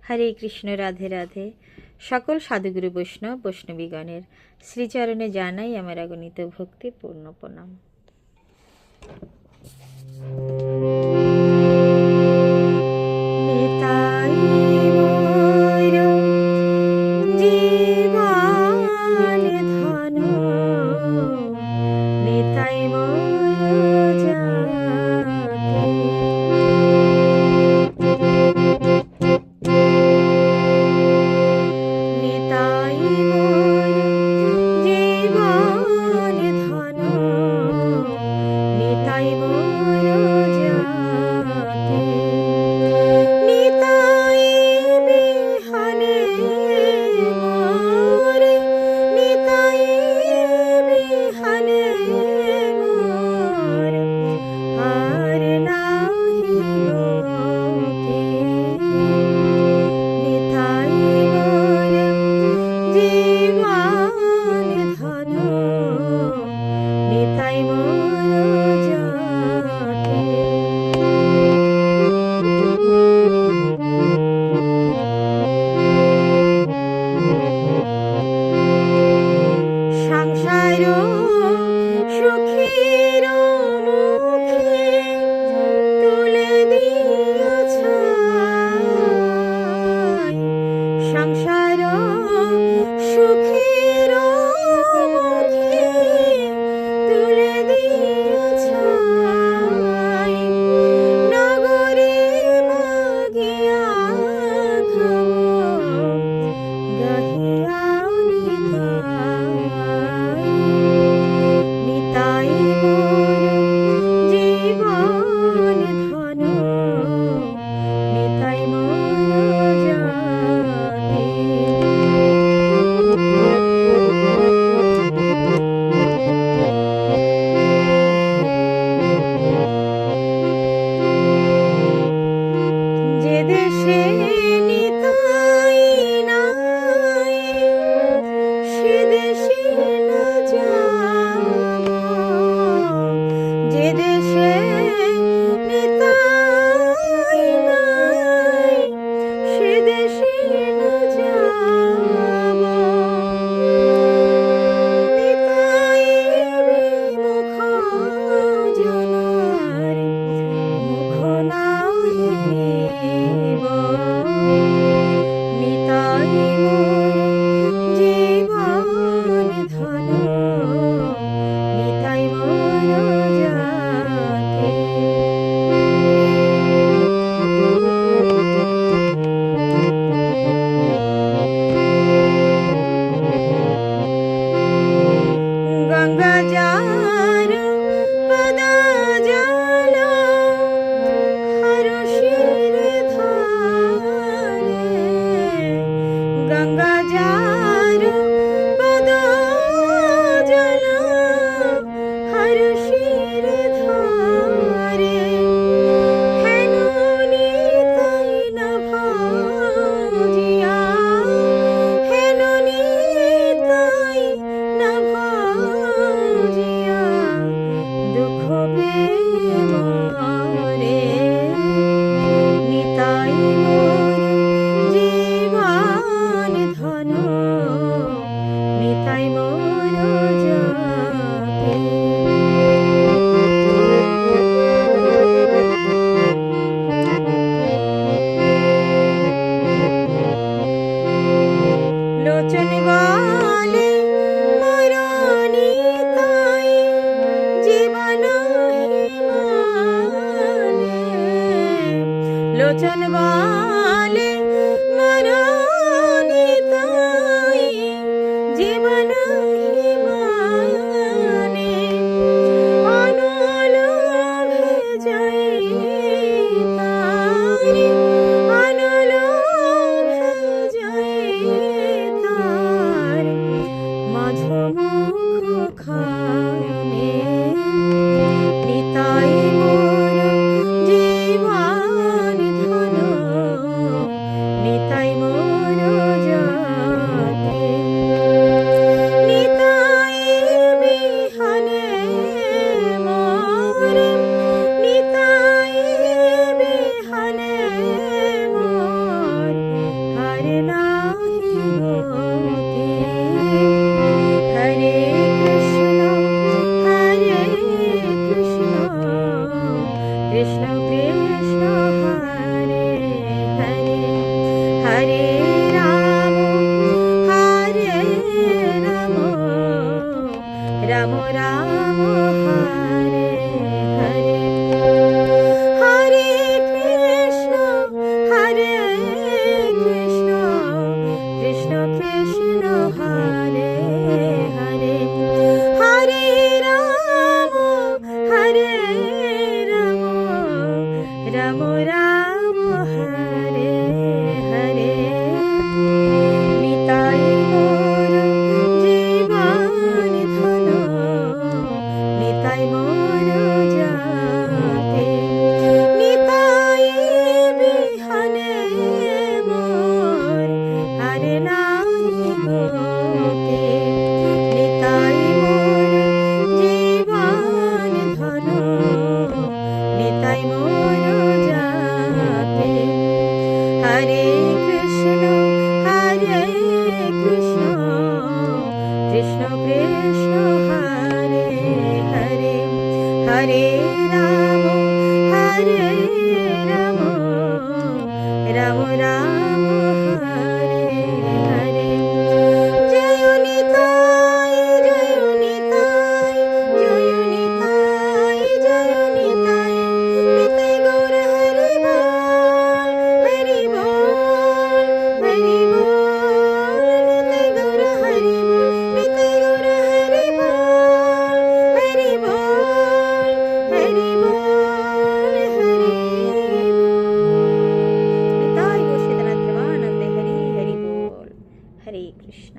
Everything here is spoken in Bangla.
হরে কৃষ্ণ, রাধে রাধে। সকল সাধুগুরু বৈষ্ণব বৈষ্ণবীগণের শ্রীচরণে জানাই আমার অগণিত ভক্তিপূর্ণ প্রণাম। নিতাই মোর জীবনে মোর আর নাই গতি, নিতাই মোর জীবন ধন, নিতাই মোর যাবে। হরে কৃষ্ণ কৃষ্ণ কৃষ্ণ হরে হরে, হরে রাম রাম রাম হরে হরে। জয় নিতাই জয় নিতাই জয় নিতাই জয় নিতাই, নিতাই গৌর হরি বল হরি বল, নিতাই গৌর হরি বল, নিতাই গৌর হরি বল হরি বল নিতাই গো সিদ্ধনাথ প্রেমানন্দে হরি হরি বল। হরে কৃষ্ণ।